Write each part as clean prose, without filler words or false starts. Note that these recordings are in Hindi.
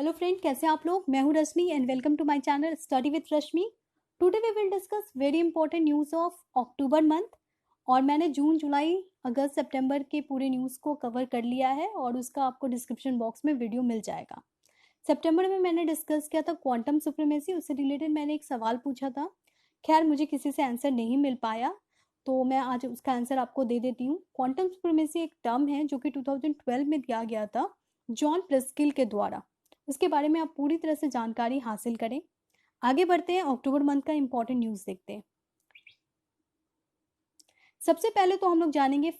हेलो फ्रेंड, कैसे हैं आप लोग। मैं हूं Rashmi and welcome to my channel study with Rashmi. Today we will discuss very important news of October month. और मैंने जून, जुलाई, अगस्त, सितंबर के पूरे न्यूज़ को कवर कर लिया है और उसका आपको डिस्क्रिप्शन बॉक्स में वीडियो मिल जाएगा। सितंबर में मैंने डिस्कस किया था क्वांटम सुप्रीमेसी, उससे रिलेटेड मैंने एक सवाल पूछा था। खैर मुझे किसी से आंसर नहीं मिल पाया, तो मैं आज उसका आंसर आपको दे देती हूँ। क्वांटम सुप्रीमेसी एक टर्म है जो कि 2012 में दिया गया था जॉन प्रेस्किल के द्वारा। इसके बारे में आप पूरी तरह से जानकारी हासिल करें। आगे बढ़ते हैं, अक्टूबर मंथ का इंपॉर्टेंट न्यूज़ देखते हैं। सबसे पहले तो हम लोग जानेंगे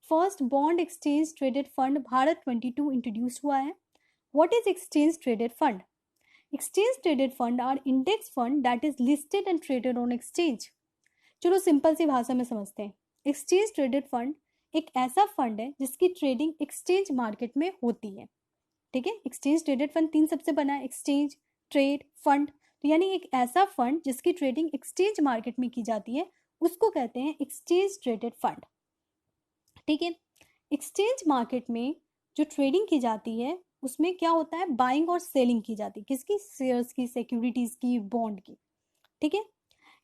first bond exchange traded fund Bharat 22 introduce हुआ है। What is exchange traded fund? Exchange traded fund are index fund that is listed and traded on exchange. चलो सिंपल सी भाषा में समझते हैं। एक्सचेंज ट्रेडेड फंड एक ऐसा फंड है जिसकी ट्रेडिंग एक्सचेंज मार्केट में होती है। ठीक है, एक्सचेंज ट्रेडेड फंड तीन सबसे बना है, एक्सचेंज, ट्रेड, फंड। तो यानी एक ऐसा फंड जिसकी ट्रेडिंग एक्सचेंज मार्केट में की जाती है उसको कहते हैं एक्सचेंज ट्रेडेड फंड। ठीक है, एक्सचेंज मार्केट में जो ट्रेडिंग की जाती है उसमें क्या होता है, बाइंग और सेलिंग की जाती है। किसकी? शेयर्स की, सिक्योरिटीज की, बॉन्ड की। ठीक है,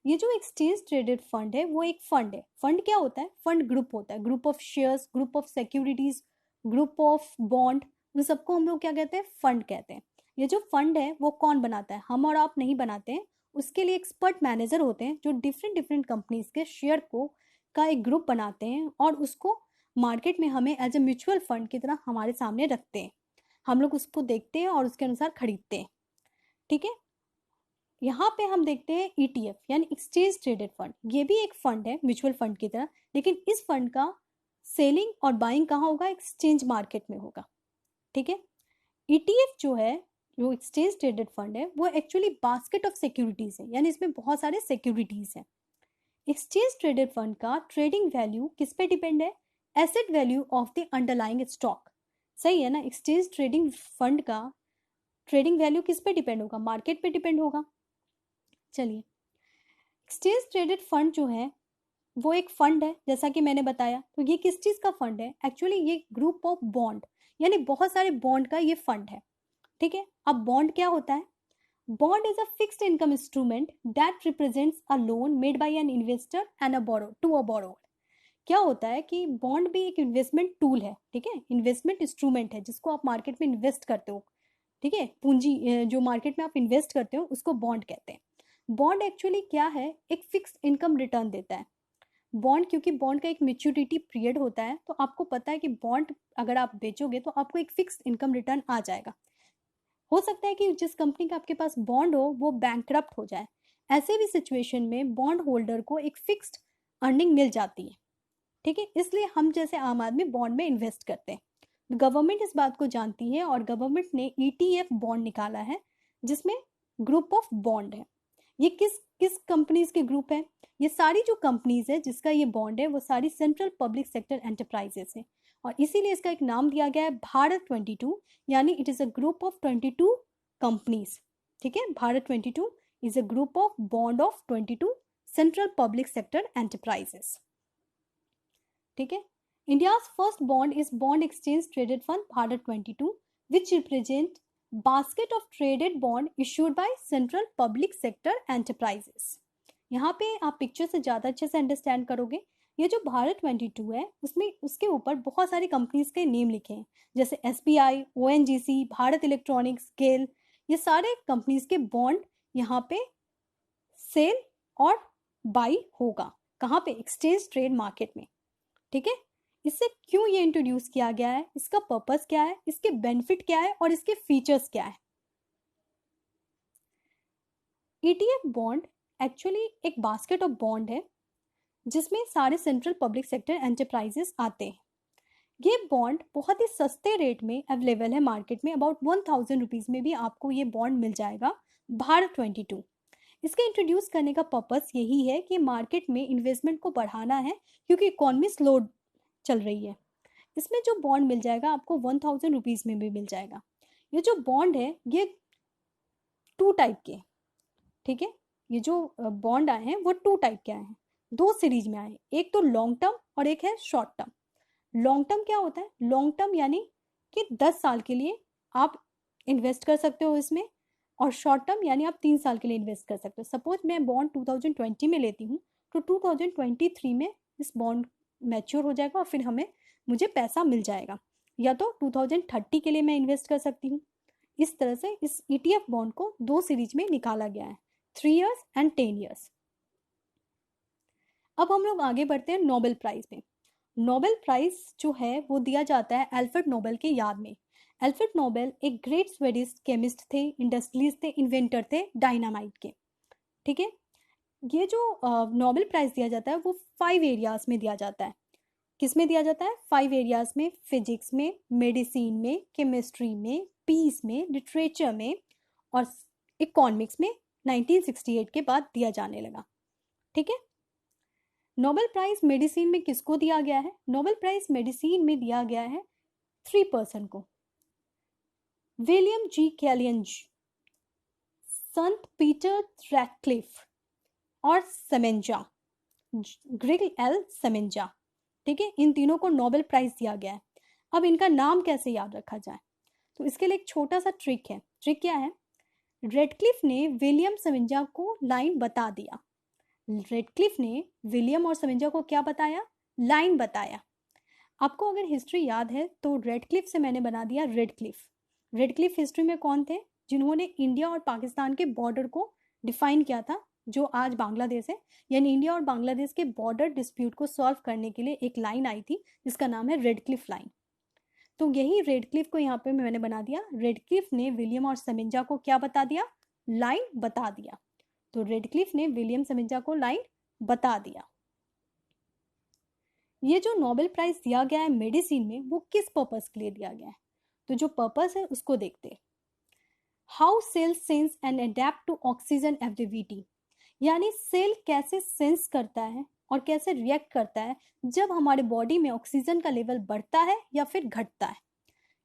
ये जो एक्सचेंज ट्रेडेड फंड है वो एक फंड है। फंड क्या होता है? फंड ग्रुप होता है, group of shares, group of securities, group of bond, उन सबको हम लोग क्या कहते हैं? फंड कहते हैं। ये जो फंड है वो कौन बनाता है? हम और आप नहीं बनाते हैं। उसके लिए एक्सपर्ट मैनेजर होते हैं जो डिफरेंट डिफरेंट कंपनीज के शेयर को का एक ग्रुप बनाते हैं और उसको मार्केट में हमें एज ए म्यूचुअल फंड की तरह हमारे सामने रखते हैं। हम लोग उसको देखते हैं और उसके अनुसार खरीदते हैं। ठीक है, यहाँ पे हम देखते हैं ETF यानी एक्सचेंज ट्रेडेड फंड। ये भी एक फंड है म्यूचुअल फंड की तरह, लेकिन इस फंड का सेलिंग और बाइंग कहाँ होगा? एक्सचेंज मार्केट में होगा। ठीक है, ETF जो है, जो एक्सचेंज ट्रेडेड फंड है, वो एक्चुअली बास्केट ऑफ सिक्योरिटीज है, यानी इसमें बहुत सारे सिक्योरिटीज हैं। एक्सचेंज ट्रेडेड फंड का ट्रेडिंग वैल्यू किस पे डिपेंड है? Asset value of the underlying stock. सही है ना? एक्सचेंज ट्रेडिंग फंड का ट्रेडिंग वैल्यू किस पे डिपेंड होगा? मार्केट पे डिपेंड होगा। चलिए, एक्सचेंज ट्रेडेड फंड जो है वो एक फंड है, जैसा कि मैंने बताया। तो ये किस चीज का फंड है? एक्चुअली ये ग्रुप ऑफ बॉन्ड, यानी बहुत सारे बॉन्ड का ये फंड है। ठीक है, अब बॉन्ड क्या होता है? Bond is a fixed income instrument that represents a loan made by an investor and a borrower. क्या होता है कि बॉन्ड भी एक इन्वेस्टमेंट टूल है। ठीक है, इन्वेस्टमेंट इंस्ट्रूमेंट है जिसको आप मार्केट में इन्वेस्ट करते हो। ठीक है, पूंजी जो मार्केट में आप इन्वेस्ट करते हो उसको बॉन्ड कहते हैं। बॉन्ड एक्चुअली क्या है? एक फिक्स्ड इनकम रिटर्न देता है। बॉन्ड, क्योंकि बॉन्ड का एक मैच्योरिटी पीरियड होता है, तो आपको पता है कि बॉन्ड अगर आप बेचोगे तो आपको एक फिक्स्ड इनकम रिटर्न आ जाएगा। हो सकता है कि जिस कंपनी का आपके पास बॉन्ड हो वो बैंकरप्ट हो जाए। ऐसे भी सिचुएशन में बॉन्ड होल्डर को एक फिक्स्ड अर्निंग मिल जाती है। ठीक है, इसलिए हम जैसे आम आदमी बॉन्ड में इन्वेस्ट करते हैं। गवर्नमेंट इस बात को जानती है और गवर्नमेंट ने ETF बॉन्ड निकाला है जिसमें ग्रुप ऑफ बॉन्ड है। ये किस किस कंपनीज के ग्रुप है? ये सारी जो कंपनीज है जिसका ये बॉन्ड है वो सारी सेंट्रल पब्लिक सेक्टर एंटरप्राइजेस है, और इसीलिए इसका एक नाम दिया गया है भारत 22, यानी it is a group of 22 companies. ठीक है, Bharat 22 is a group of bond of 22 central public sector enterprises. ठीक है, India's first bond is bond exchange traded fund Bharat 22 which represent basket of traded bond issued by central public sector enterprises. यहाँ पे आप पिक्चर से ज़्यादा अच्छे से अंडरस्टैंड करोगे। ये जो भारत 22 है उसमें उसके ऊपर बहुत सारी कंपनीज के नेम लिखे हैं, जैसे SBI, ONGC, भारत इलेक्ट्रॉनिक्स, गेल। ये सारे कंपनीज के बॉन्ड यहाँ पे सेल और बाई होगा। कहाँ पे? एक्सचेंज ट्रेड मार्केट में। ठीक है, इससे क्यों ये इंट्रोड्यूस किया गया है, इसका पर्पस क्या है, इसके बेनिफिट क्या है और इसके फीचर्स क्या है? ETF बॉन्ड एक्चुअली एक बास्केट ऑफ बॉन्ड है जिसमें सारे सेंट्रल पब्लिक सेक्टर एंटरप्राइजेस आते हैं। ये बॉन्ड बहुत ही सस्ते रेट में अवेलेबल है मार्केट में, अबाउट 1000 रुपीज में भी आपको ये बॉन्ड मिल जाएगा भारत 22। इसके इंट्रोड्यूस करने का पर्पस यही है कि मार्केट में इन्वेस्टमेंट को बढ़ाना है, क्योंकि इकोनॉमी स्लो चल रही है। इसमें जो बॉन्ड मिल जाएगा आपको 1000 रुपीज में भी मिल जाएगा। ये जो बॉन्ड है ये 2 टाइप के। ठीक है, ये जो बॉन्ड आए हैं वो 2 टाइप के आए हैं, 2 सीरीज में आए हैं। एक तो लॉन्ग टर्म और एक है शॉर्ट टर्म। लॉन्ग टर्म क्या होता है? लॉन्ग टर्म यानी कि 10 साल के लिए आप इन्वेस्ट कर सकते हो इसमें, और शॉर्ट टर्म यानी आप 3 साल के लिए इन्वेस्ट कर सकते हो। सपोज मैं बॉन्ड 2020 में लेती हूँ तो 2023 में इस बॉन्ड मैच्योर हो जाएगा और फिर मुझे पैसा मिल जाएगा, या तो 2030 के लिए मैं इन्वेस्ट कर सकती हूँ। इस तरह से इस ETF बॉन्ड को 2 सीरीज में निकाला गया है, 3 ईयर्स एंड 10 ईयर्स। अब हम लोग आगे बढ़ते हैं नोबेल प्राइज में। नोबेल प्राइज जो है वो दिया जाता है अल्फ्रेड नोबेल के याद में। अल्फ्रेड नोबेल एक ग्रेट स्वीडिश केमिस्ट थे, इंडस्ट्रियलिस्ट थे, इन्वेंटर थे डायनामाइट के। ठीक है, ये जो नोबेल प्राइज दिया जाता है वो 5 एरियाज में दिया जाता है। किस में दिया जाता है? 5 एरियाज में, फिजिक्स में, मेडिसिन में, केमिस्ट्री में, पीस में, लिटरेचर में और इकोनॉमिक्स में 1968 के बाद दिया जाने लगा। ठीक है, नोबेल प्राइज मेडिसिन में किसको दिया गया है? नोबेल प्राइज मेडिसिन में दिया गया है 3 पर्सन को, विलियम जी कैलियंज, संत पीटर रैटक्लिफ और सेमेंजा, ग्रिग एल सेमेंजा। ठीक है, इन तीनों को नोबेल प्राइज दिया गया है। अब इनका नाम कैसे याद रखा जाए? तो इसके लिए एक छोटा सा ट्रिक है। ट्रिक क्या है? रेडक्लिफ ने विलियम सेमेंजा को लाइन बता दिया। रेडक्लिफ ने विलियम और सेमेंजा को क्या बताया? लाइन बताया। आपको अगर हिस्ट्री याद है तो रेडक्लिफ से मैंने बना दिया रेडक्लिफ। रेडक्लिफ हिस्ट्री में कौन थे? जिन्होंने इंडिया और पाकिस्तान के बॉर्डर को डिफाइन किया था, जो आज बांग्लादेश है। यानी इंडिया और बांग्लादेश के बॉर्डर डिस्प्यूट को सॉल्व करने के लिए एक लाइन आई थी जिसका नाम है रेडक्लिफ लाइन। तो यही रेडक्लिफ को यहाँ पे मैंने बना दिया। रेडक्लिफ ने विलियम और सेमेंजा को क्या बता दिया? लाइन बता दिया। तो रेडक्लिफ ने विलियम सेमेंजा को लाइन बता दिया। ये जो नोबेल प्राइज दिया गया है मेडिसिन में, वो किस पर्पस के लिए दिया गया है? तो जो पर्पस है उसको देखते हैं। How cell sense and adapt to oxygen availability, यानी सेल कैसे सेंस करता है और कैसे रिएक्ट करता है जब हमारे बॉडी में ऑक्सीजन का लेवल बढ़ता है या फिर घटता है।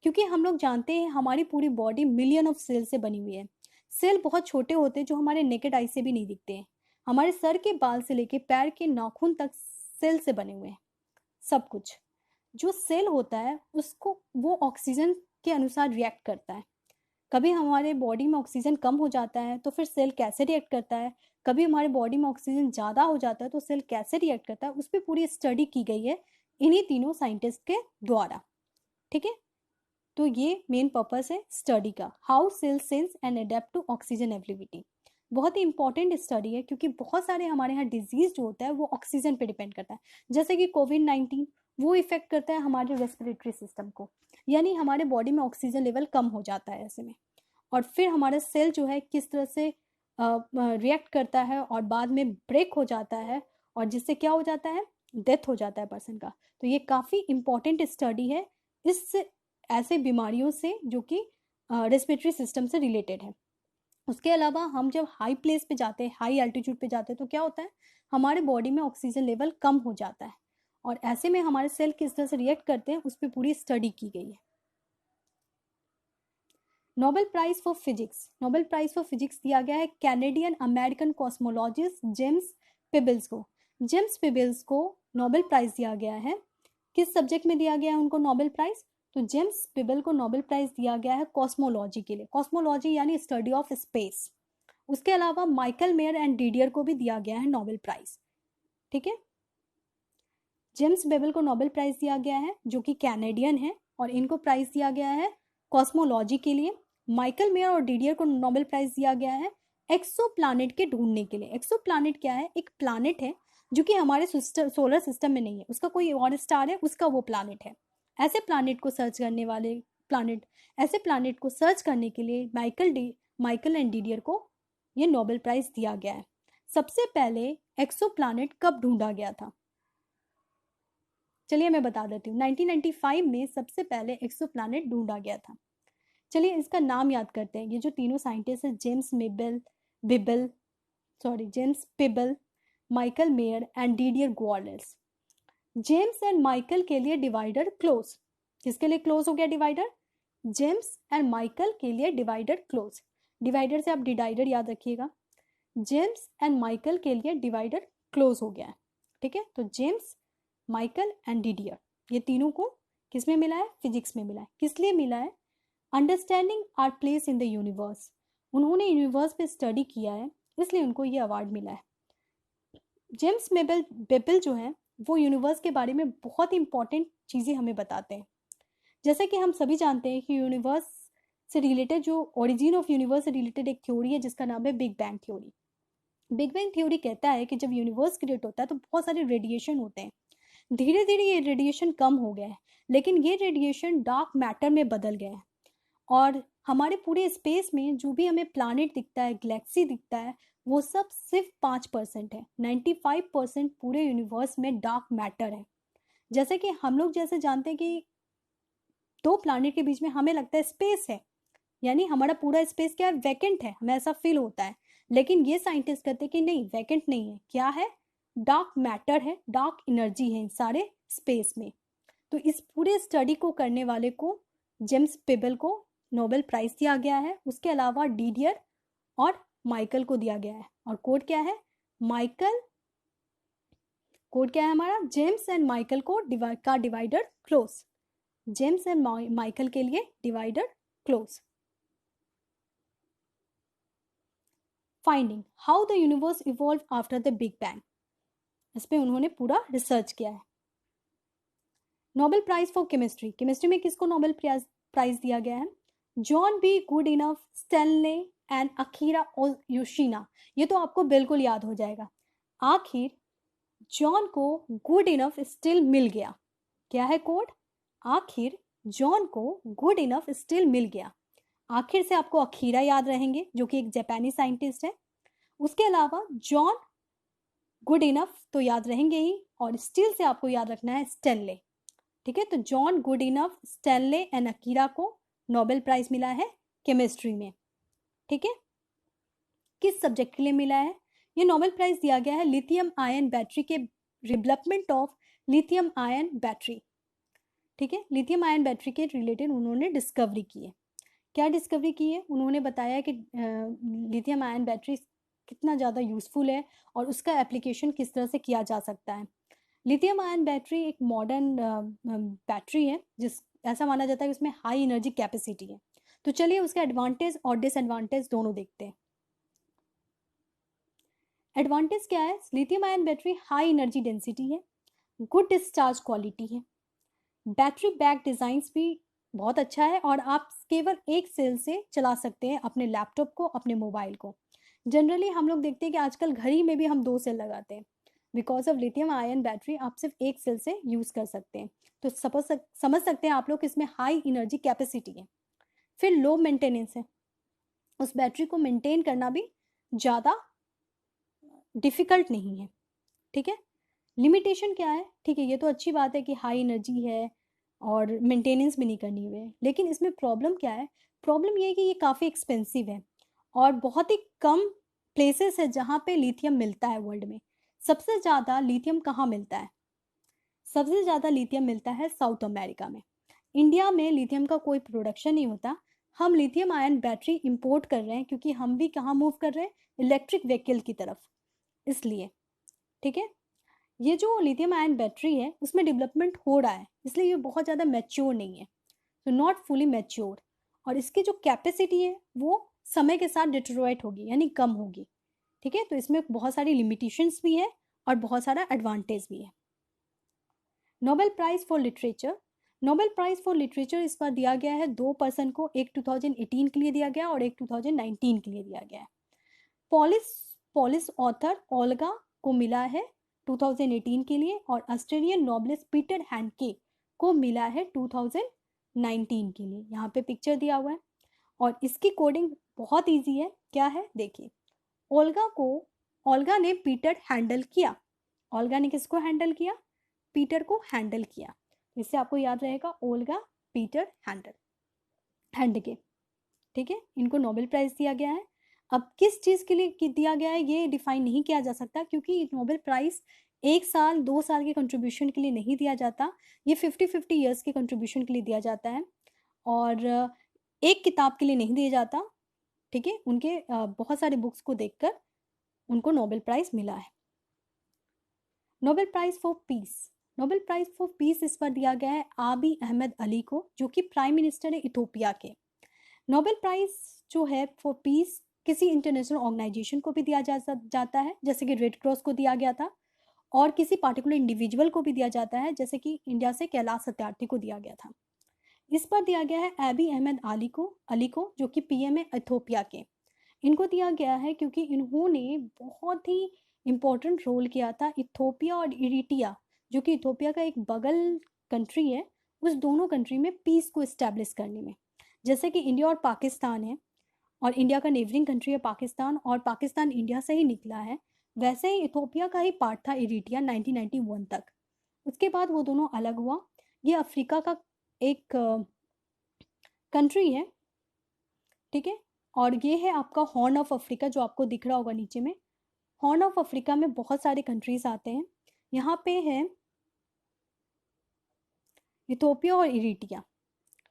क्योंकि हम लोग जानते हैं हमारी पूरी बॉडी मिलियन ऑफ सेल से बनी हुई है। सेल बहुत छोटे होते हैं जो हमारे नेकेड आई से भी नहीं दिखते हैं। हमारे सर के बाल से लेके पैर के नाखून तक सेल से बने हुए हैं। सब कुछ जो सेल होता है उसको वो ऑक्सीजन के अनुसार रिएक्ट करता है। कभी हमारे बॉडी में ऑक्सीजन कम हो जाता है तो फिर सेल कैसे रिएक्ट करता है, कभी हमारे बॉडी में ऑक्सीजन ज़्यादा हो जाता है तो सेल कैसे रिएक्ट करता है, उस पर पूरी स्टडी की गई है इन्हीं तीनों साइंटिस्ट के द्वारा। ठीक है, तो ये मेन पर्पस है स्टडी का, how cell sense and adapt to oxygen availability. बहुत ही इंपॉर्टेंट स्टडी है क्योंकि बहुत सारे हमारे यहाँ डिजीज जो होता है वो ऑक्सीजन पे डिपेंड करता है। जैसे कि कोविड-19, वो इफेक्ट करता है हमारे रेस्पिरेटरी सिस्टम को, यानी हमारे बॉडी में ऑक्सीजन लेवल कम हो जाता है ऐसे में। और फिर हमारा सेल जो है किस तरह से रिएक्ट करता है और बाद में ब्रेक हो जाता है, और जिससे क्या हो जाता है? डेथ हो जाता है पर्सन का। तो ये काफ़ी इंपॉर्टेंट स्टडी है इस ऐसे बीमारियों से जो कि रेस्पिरेटरी सिस्टम से रिलेटेड है। उसके अलावा हम जब हाई प्लेस पे जाते हैं, हाई एल्टीट्यूड पे जाते हैं, तो क्या होता है? हमारे बॉडी में ऑक्सीजन लेवल कम हो जाता है और ऐसे में हमारे सेल किस तरह से रिएक्ट करते हैं उस पर पूरी स्टडी की गई है। Nobel prize for physics, Nobel prize for physics दिया गया है Canadian American cosmologist James Peebles को। जेम्स पिबल्स को नोबेल प्राइज दिया गया है। किस सब्जेक्ट में दिया गया है उनको नोबेल प्राइज? तो जेम्स पिबल को नोबेल प्राइज दिया गया है कॉस्मोलॉजी के लिए। कॉस्मोलॉजी यानी स्टडी ऑफ स्पेस। उसके अलावा माइकल मेयर एंड डिडियर को भी दिया गया है नोबेल प्राइज। ठीक है, जेम्स पिबल को नोबेल प्राइज दिया गया है जो कि कैनेडियन है, और इनको प्राइज दिया गया है कॉस्मोलॉजी के लिए। माइकल मेयर और डिडियर को नोबेल प्राइज दिया गया है एक्सो प्लानिट के ढूंढने के लिए। एक्सो प्लानिट क्या है? एक प्लानिट है जो कि हमारे सोलर सिस्टम में नहीं है, उसका कोई और स्टार है, उसका वो प्लानिट है। ऐसे प्लानिट को सर्च करने वाले ऐसे प्लानिट को सर्च करने के लिए माइकल एंड डिडियर को ये नोबेल प्राइज दिया गया है। सबसे पहले एक्सो प्लानिट कब ढूंढा गया था? चलिए मैं बता देती हूँ। 1995 में सबसे पहले एक्सो प्लानिट ढूंढा गया था। चलिए इसका नाम याद करते हैं। ये जो तीनों साइंटिस्ट हैं, James Peebles, Michael Mayor and Didier Queloz. James and Michael के लिए डिवाइडर क्लोज। किसके लिए क्लोज हो गया डिवाइडर? जेम्स एंड माइकल के लिए डिवाइडर क्लोज। डिवाइडर से आप डिवाइडर याद रखिएगा। जेम्स एंड माइकल के लिए डिवाइडर क्लोज हो गया है। ठीक है, तो जेम्स, माइकल एंड डिडियर, ये तीनों को किस में मिला है? फिजिक्स में मिला है। किस लिए मिला है? Understanding our place in the universe, उन्होंने यूनिवर्स पे स्टडी किया है, इसलिए उनको ये अवार्ड मिला है। जेम्स बेबल जो है वो यूनिवर्स के बारे में बहुत इंपॉर्टेंट चीज़ें हमें बताते हैं। जैसा कि हम सभी जानते हैं कि यूनिवर्स से रिलेटेड, जो ओरिजिन ऑफ यूनिवर्स से रिलेटेड एक थ्योरी है जिसका नाम है big bang theory. Big bang theory कहता है कि जब यूनिवर्स क्रिएट होता है तो बहुत सारे रेडिएशन होते हैं, धीरे धीरे ये रेडिएशन कम हो गया है, लेकिन ये रेडिएशन डार्क मैटर में बदल गया है और हमारे पूरे स्पेस में जो भी हमें प्लानिट दिखता है, गैलेक्सी दिखता है, वो सब सिर्फ 5% है। 95% पूरे यूनिवर्स में डार्क मैटर है। जैसे कि हम लोग जैसे जानते हैं कि दो प्लानिट के बीच में हमें लगता है स्पेस है, यानी हमारा पूरा स्पेस क्या है? वैकेंट है, हमें ऐसा फील होता है। लेकिन ये साइंटिस्ट कहते हैं कि नहीं, वैकेंट नहीं है, क्या है? डार्क मैटर है, डार्क एनर्जी है इन सारे स्पेस में। तो इस पूरे स्टडी को करने वाले को, जेम्स पेबल को, नोबेल प्राइज दिया गया है। उसके अलावा डीडियर और माइकल को दिया गया है। और कोड क्या है? माइकल, कोड क्या है हमारा? जेम्स एंड माइकल को का divider close, James and Michael के लिए divider close. Finding how the universe evolve after the big bang, इस पे उन्होंने पूरा रिसर्च किया है। Nobel prize for chemistry, chemistry में किसको नोबेल प्राइज दिया गया है? John B Goodenough, Stanley and Akira Yoshino. ये तो आपको बिल्कुल याद हो जाएगा। आखिर जॉन को गुड इनफ स्टिल मिल गया। क्या है कोड? आखिर जॉन को गुड इनफ स्टिल मिल गया। आखिर से आपको अकीरा याद रहेंगे जो कि एक जापानी साइंटिस्ट है। उसके अलावा जॉन गुड इनफ तो याद रहेंगे ही, और स्टिल से आपको याद रखना है स्टैनले। ठीक है, तो John good enough, Stanley and Akira को नोबेल प्राइज मिला है केमिस्ट्री में। ठीक है, किस सब्जेक्ट के लिए मिला है? ये नोबेल प्राइज दिया गया है लिथियम आयन बैटरी के development of lithium ion battery. ठीक है, लिथियम आयन बैटरी के रिलेटेड उन्होंने डिस्कवरी की है। क्या डिस्कवरी की है? उन्होंने बताया कि लिथियम आयन बैटरी कितना ज़्यादा यूज़फुल है और उसका एप्लीकेशन किस तरह से किया जा सकता है। लिथियम आयन बैटरी एक मॉडर्न बैटरी है जिस ऐसा माना जाता है कि उसमें हाई एनर्जी कैपेसिटी है। तो चलिए उसके एडवांटेज और डिसएडवांटेज दोनों देखते हैं। एडवांटेज क्या है? Lithium ion battery high energy density है, गुड डिस्चार्ज क्वालिटी है, बैटरी बैक डिज़ाइन भी बहुत अच्छा है और आप केवल एक सेल से चला सकते हैं अपने लैपटॉप को, अपने मोबाइल को। जनरली हम लोग देखते हैं कि आजकल घड़ी में भी हम 2 सेल लगाते हैं। Because of lithium ion battery आप सिर्फ एक सेल से यूज़ कर सकते हैं। तो समझ सकते हैं आप लोग इसमें हाई एनर्जी कैपेसिटी है। फिर लो मेंटेनेंस है, उस बैटरी को मेंटेन करना भी ज़्यादा डिफ़िकल्ट नहीं है। ठीक है, लिमिटेशन क्या है? ठीक है, ये तो अच्छी बात है कि हाई एनर्जी है और मेंटेनेंस भी नहीं करनी हुई है, लेकिन इसमें प्रॉब्लम क्या है? प्रॉब्लम ये है कि ये काफ़ी एक्सपेंसिव है और बहुत ही कम प्लेसेस है जहाँ पे लिथियम मिलता है वर्ल्ड में। सबसे ज़्यादा लिथियम कहाँ मिलता है? सबसे ज़्यादा लिथियम मिलता है साउथ अमेरिका में। इंडिया में लिथियम का कोई प्रोडक्शन नहीं होता। हम लिथियम आयन बैटरी इंपोर्ट कर रहे हैं क्योंकि हम भी कहाँ मूव कर रहे हैं? इलेक्ट्रिक व्हीकल की तरफ, इसलिए। ठीक है, ये जो लिथियम आयन बैटरी है उसमें डेवलपमेंट हो रहा है, इसलिए ये बहुत ज़्यादा मैच्योर नहीं है, तो नॉट फुली मैच्योर। और इसकी जो कैपेसिटी है वो समय के साथ डिटेरोरेट होगी, यानी कम होगी। ठीक है, तो इसमें बहुत सारी लिमिटेशंस भी है और बहुत सारा एडवांटेज भी है। Nobel prize for literature, Nobel prize for literature इस बार दिया गया है 2 पर्सन को, एक 2018 के लिए दिया गया और एक 2019 के लिए दिया गया है। पॉलिश ऑथर ओल्गा को मिला है 2018 के लिए और ऑस्ट्रेलियन नॉबलिस्ट पीटर हैंडके को मिला है 2019 के लिए। यहाँ पे पिक्चर दिया हुआ है और इसकी कोडिंग बहुत इजी है। क्या है देखिए, ओल्गा ने पीटर हैंडल किया। ओल्गा ने किसको हैंडल किया? पीटर को हैंडल किया। इससे आपको याद रहेगा ओल्गा, पीटर, हैंडके। ठीक है, इनको नोबेल प्राइज दिया गया है। अब किस चीज़ के लिए दिया गया है ये डिफाइन नहीं किया जा सकता, क्योंकि नोबेल प्राइज 1 साल 2 साल के कंट्रीब्यूशन के लिए नहीं दिया जाता, ये 50-50 ईयर्स के कंट्रीब्यूशन के लिए दिया जाता है और एक किताब के लिए नहीं दिया जाता। ठीक है, उनके बहुत सारे बुक्स को देखकर उनको नोबेल प्राइज मिला है। Nobel prize for peace, Nobel prize for peace इस बार दिया गया है आबी अहमद अली को, जो कि प्राइम मिनिस्टर है इथोपिया के। नोबेल प्राइज जो है फॉर पीस किसी इंटरनेशनल ऑर्गेनाइजेशन को भी दिया जाता है, जैसे कि रेड क्रॉस को दिया गया था, और किसी पार्टिकुलर इंडिविजुअल को भी दिया जाता है, जैसे कि इंडिया से कैलाश सत्यार्थी को दिया गया था। इस पर दिया गया है एबी अहमद अली को जो कि पीएम है इथोपिया के। इनको दिया गया है क्योंकि इन्होंने बहुत ही इम्पोर्टेंट रोल किया था इथोपिया और इरिटिया, जो कि इथोपिया का एक बगल कंट्री है, उस दोनों कंट्री में पीस को इस्टेब्लिश करने में। जैसे कि इंडिया और पाकिस्तान है, और इंडिया का नेबरिंग कंट्री है पाकिस्तान, और पाकिस्तान इंडिया से ही निकला है, वैसे ही इथोपिया का ही पार्ट था इरिटिया 1991 तक। उसके बाद वो दोनों अलग हुआ। ये अफ्रीका का एक कंट्री है, ठीक है। और ये है आपका हॉर्न ऑफ अफ्रीका, जो आपको दिख रहा होगा नीचे में। हॉर्न ऑफ अफ्रीका में बहुत सारे कंट्रीज आते हैं। यहाँ पे है इथोपिया और इरिटिया,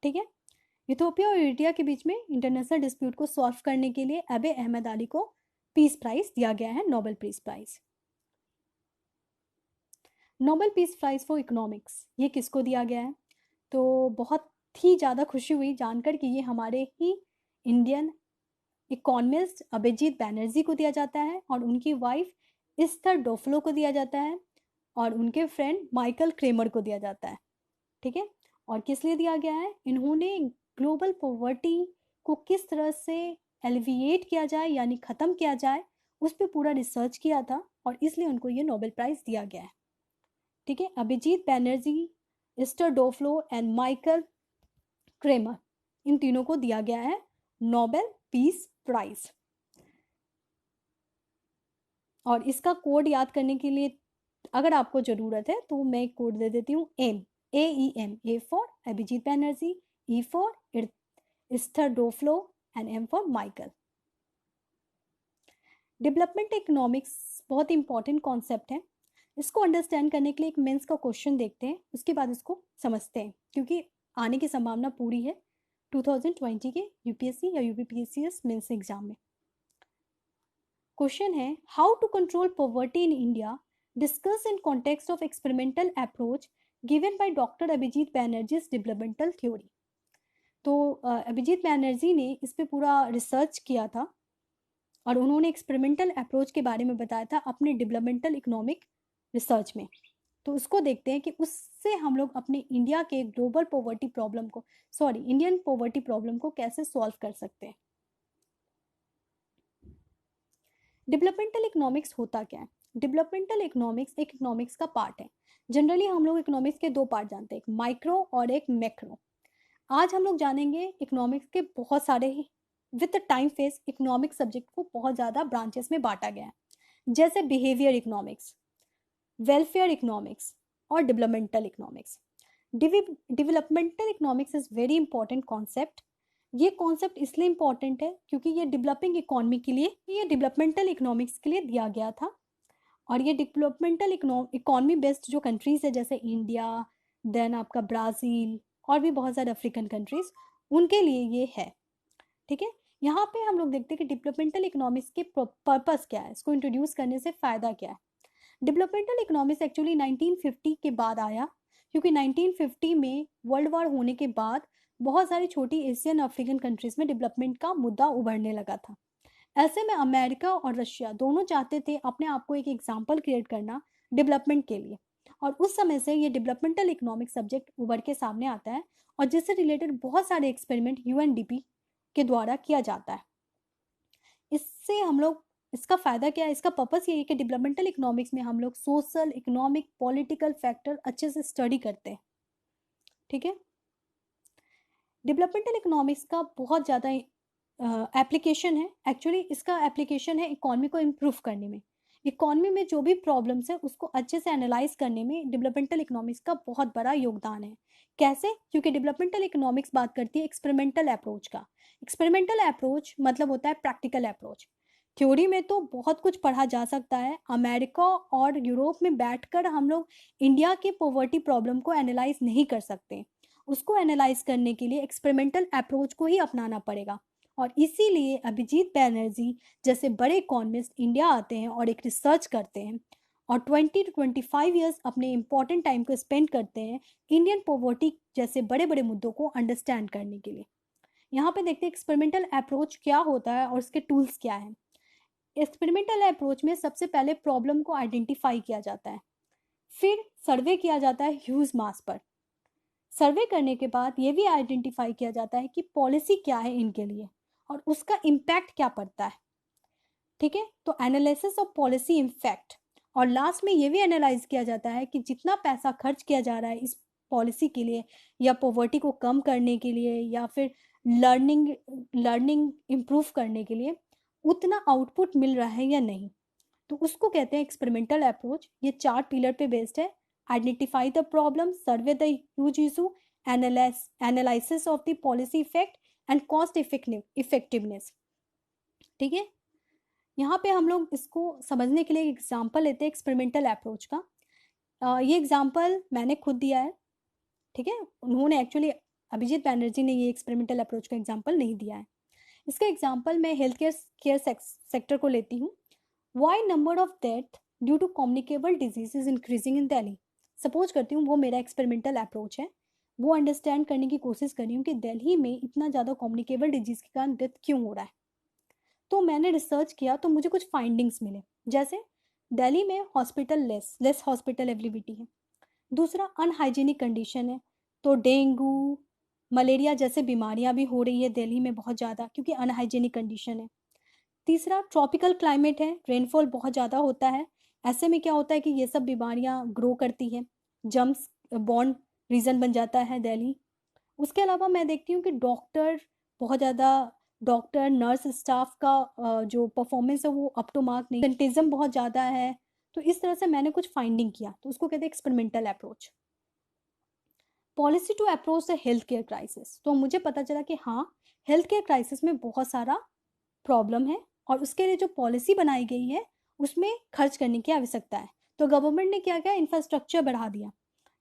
ठीक है। इथोपिया और इरिटिया के बीच में इंटरनेशनल डिस्प्यूट को सॉल्व करने के लिए अबे अहमद अली को पीस प्राइज दिया गया है, Nobel peace prize. Nobel peace prize for economics ये किसको दिया गया है? तो बहुत ही ज़्यादा खुशी हुई जानकर कि ये हमारे ही इंडियन इकोनॉमिस्ट अभिजीत बैनर्जी को दिया जाता है, और उनकी वाइफ इस्थर डोफ्लो को दिया जाता है, और उनके फ्रेंड माइकल क्रेमर को दिया जाता है, ठीक है। और किस लिए दिया गया है? इन्होंने ग्लोबल पॉवर्टी को किस तरह से एलिविएट किया जाए, यानी ख़त्म किया जाए, उस पर पूरा रिसर्च किया था, और इसलिए उनको ये नोबेल प्राइज़ दिया गया है, ठीक है। Abhijit Banerjee, Esther Duflo and Michael Kremer, इन तीनों को दिया गया है नोबेल पीस प्राइज। और इसका कोड याद करने के लिए अगर आपको ज़रूरत है तो मैं कोड दे देती हूँ M, AEM, A for Abhijit Banerjee, E for Esther Duflo and M for Michael. Development economics बहुत इंपॉर्टेंट कॉन्सेप्ट है। इसको अंडरस्टैंड करने के लिए एक मेंस का क्वेश्चन देखते हैं, उसके बाद इसको समझते हैं, क्योंकि आने की संभावना पूरी है 2020 के यूपीएससी या यूपीपीएससीएस मेंस एग्जाम में। क्वेश्चन है, how to control poverty in India, discuss in context of experimental approach given by doctor Abhijit Banerjee's developmental theory. तो अभिजीत बैनर्जी ने इस पर पूरा रिसर्च किया था, और उन्होंने एक्सपेरिमेंटल अप्रोच के बारे में बताया था अपने डेवलपमेंटल इकोनॉमिक रिसर्च में। तो उसको देखते हैं कि उससे हम लोग अपने इंडिया के ग्लोबल पॉवर्टी प्रॉब्लम को, इंडियन पॉवर्टी प्रॉब्लम को कैसे सॉल्व कर सकते हैं। डेवलपमेंटल इकोनॉमिक्स होता क्या है? डेवलपमेंटल इकोनॉमिक्स एक इकोनॉमिक्स का पार्ट है। जनरली हम लोग इकोनॉमिक्स के दो पार्ट जानते हैं, एक माइक्रो और एक मैक्रो। आज हम लोग जानेंगे इकोनॉमिक्स के बहुत सारे ही, with time phase economic subject को बहुत ज़्यादा ब्रांचेस में बांटा गया है, जैसे बिहेवियर इकोनॉमिक्स, वेलफेयर इकोनॉमिक्स और developmental economics. Developmental economics is very important concept. ये कॉन्सेप्ट इसलिए इम्पॉर्टेंट है क्योंकि ये डेवलपिंग इकोनॉमी के लिए, ये डेवलपमेंटल इकोनॉमिक्स के लिए दिया गया था। और ये डेवलपमेंटल इकोनॉमी बेस्ड जो कंट्रीज़ है, जैसे इंडिया, देन आपका ब्राज़ील और भी बहुत सारे अफ्रीकन कंट्रीज़, उनके लिए ये है, ठीक है। यहाँ पे हम लोग देखते हैं कि डेवलपमेंटल इकोनॉमिक्स के पर्पस क्या है, इसको इंट्रोड्यूस करने से फ़ायदा क्या है। डेवलपमेंटल इकोनॉमिक्स एक्चुअली 1950 के बाद आया, क्योंकि 1950 में वर्ल्ड वॉर होने के बाद बहुत सारी छोटी एशियन अफ्रीकन कंट्रीज़ में डेवलपमेंट का मुद्दा उभरने लगा था। ऐसे में अमेरिका और रशिया दोनों चाहते थे अपने आप को एक एग्जाम्पल क्रिएट करना डेवलपमेंट के लिए, और उस समय से ये डेवलपमेंटल इकोनॉमिक सब्जेक्ट उभर के सामने आता है, और जिससे रिलेटेड बहुत सारे एक्सपेरिमेंट UNDP के द्वारा किया जाता है। इससे हम लोग, इसका फ़ायदा क्या है, इसका पर्पस ये है कि डेवलपमेंटल इकोनॉमिक्स में हम लोग सोशल, इकोनॉमिक, पॉलिटिकल फैक्टर अच्छे से स्टडी करते हैं, ठीक है। डेवलपमेंटल इकोनॉमिक्स का बहुत ज़्यादा एप्लीकेशन है। एक्चुअली इसका एप्लीकेशन है इकॉनमी को इम्प्रूव करने में। इकॉनमी में जो भी प्रॉब्लम्स है उसको अच्छे से एनालाइज करने में डेवलपमेंटल इकोनॉमिक्स का बहुत बड़ा योगदान है। कैसे? क्योंकि डेवलपमेंटल इकोनॉमिक्स बात करती है एक्सपेरिमेंटल अप्रोच का। एक्सपेरिमेंटल अप्रोच मतलब होता है प्रैक्टिकल अप्रोच। थ्योरी में तो बहुत कुछ पढ़ा जा सकता है, अमेरिका और यूरोप में बैठकर हम लोग इंडिया के पॉवर्टी प्रॉब्लम को एनालाइज नहीं कर सकते। उसको एनालाइज करने के लिए एक्सपेरिमेंटल अप्रोच को ही अपनाना पड़ेगा, और इसीलिए अभिजीत बैनर्जी जैसे बड़े इकोनॉमिस्ट इंडिया आते हैं और एक रिसर्च करते हैं, और 20 to 25 ईयर्स अपने इम्पॉर्टेंट टाइम को स्पेंड करते हैं इंडियन पॉवर्टी जैसे बड़े बड़े मुद्दों को अंडरस्टैंड करने के लिए। यहाँ पे देखते हैं एक्सपेरिमेंटल अप्रोच क्या होता है और उसके टूल्स क्या हैं। एक्सपेरिमेंटल अप्रोच में सबसे पहले प्रॉब्लम को आइडेंटिफाई किया जाता है, फिर सर्वे किया जाता है ह्यूज मास पर। सर्वे करने के बाद ये भी आइडेंटिफाई किया जाता है कि पॉलिसी क्या है इनके लिए और उसका इम्पैक्ट क्या पड़ता है। ठीक है, तो एनालिसिस ऑफ पॉलिसी इम्पैक्ट, और लास्ट में ये भी एनालाइज किया जाता है कि जितना पैसा खर्च किया जा रहा है इस पॉलिसी के लिए या पॉवर्टी को कम करने के लिए या फिर लर्निंग इम्प्रूव करने के लिए, उतना आउटपुट मिल रहा है या नहीं। तो उसको कहते हैं एक्सपेरिमेंटल अप्रोच। ये 4 पिलर पे बेस्ड है: identify the problem, survey the huge issue, analysis of the policy effect and cost effectiveness. ठीक है, यहाँ पे हम लोग इसको समझने के लिए एक एग्जाम्पल लेते हैं एक्सपेरिमेंटल अप्रोच का। ये एग्जाम्पल मैंने खुद दिया है। ठीक है, उन्होंने एक्चुअली अभिजीत बैनर्जी ने ये एक्सपेरिमेंटल अप्रोच का एग्जाम्पल नहीं दिया है। इसका एग्जाम्पल मैं हेल्थ केयर सेक्टर को लेती हूँ। Why number of death due to communicable disease is increasing in Delhi. Suppose करती हूँ वो मेरा एक्सपेरिमेंटल अप्रोच है, वो अंडरस्टैंड करने की कोशिश कर रही हूँ कि दिल्ली में इतना ज़्यादा कम्युनिकेबल डिजीज के कारण डेथ क्यों हो रहा है। तो मैंने रिसर्च किया तो मुझे कुछ फाइंडिंग्स मिले, जैसे दिल्ली में हॉस्पिटल लेस हॉस्पिटल अवेलेबिलिटी है। दूसरा, अनहाइजीनिक कंडीशन है, तो डेंगू मलेरिया जैसे बीमारियां भी हो रही है दिल्ली में बहुत ज़्यादा क्योंकि अनहाइजीनिक कंडीशन है। तीसरा, ट्रॉपिकल क्लाइमेट है, रेनफॉल बहुत ज़्यादा होता है। ऐसे में क्या होता है कि ये सब बीमारियां ग्रो करती हैं, जम्स बॉर्न रीजन बन जाता है दिल्ली। उसके अलावा मैं देखती हूँ कि बहुत ज़्यादा डॉक्टर नर्स स्टाफ का जो परफॉर्मेंस है वो अप टू मार्क नहीं, सेंटिज्म बहुत ज़्यादा है। तो इस तरह से मैंने कुछ फाइंडिंग किया, तो उसको कहते हैं experimental approach. Policy to approach the health care crisis, तो मुझे पता चला कि हाँ, हेल्थ केयर क्राइसिस में बहुत सारा प्रॉब्लम है और उसके लिए जो पॉलिसी बनाई गई है उसमें खर्च करने की आवश्यकता है। तो गवर्नमेंट ने क्या किया, इंफ्रास्ट्रक्चर बढ़ा दिया।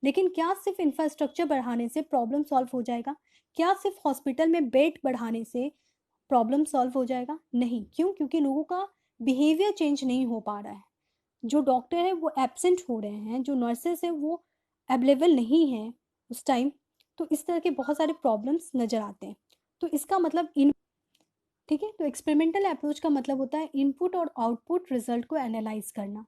लेकिन क्या सिर्फ इंफ्रास्ट्रक्चर बढ़ाने से प्रॉब्लम सॉल्व हो जाएगा? क्या सिर्फ हॉस्पिटल में बेड बढ़ाने से प्रॉब्लम सॉल्व हो जाएगा? नहीं। क्यों? क्योंकि लोगों का बिहेवियर चेंज नहीं हो पा रहा है। जो डॉक्टर है वो एब्सेंट हो रहे हैं, जो नर्सेस है वो अवेलेबल नहीं है उस टाइम। तो इस तरह के बहुत सारे प्रॉब्लम्स नज़र आते हैं। तो इसका मतलब ठीक है, तो एक्सपेरिमेंटल अप्रोच का मतलब होता है इनपुट और आउटपुट रिजल्ट को एनालाइज करना।